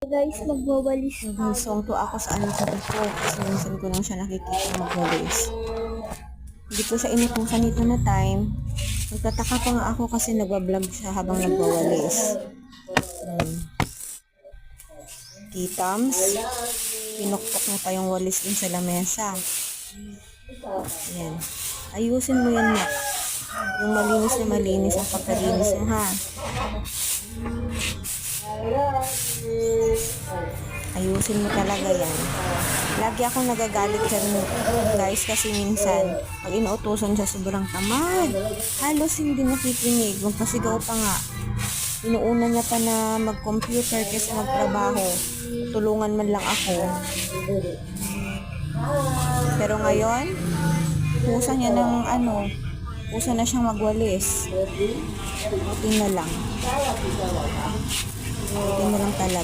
Guys, magwawalis na. Nagsongto ako sa anak ko kasi minsan ko lang siya nakikita magwalis. Hindi ko siya inutusan nito na time. Nagtataka pa nga ako kasi nagwa-vlog siya habang nagwawalis. Kitams, pinukpok mo pa yung walis din sa lamesa. Ayan. Ayusin mo yan, Mak. Yung malinis ang pagkalinis mo, ha? Ayusin mo talaga yan. Lagi akong nagagalit dyan, guys, kasi minsan pag inuutosan siya sobrang tamad. Halos hindi nakikinig. Magpasigaw pa nga. Inuuna niya pa na mag-computer kaysa magtrabaho. Tulungan man lang ako. Pero ngayon, pusa niya ng pusa na siyang magwalis. Buti na lang. Buti na lang talaga.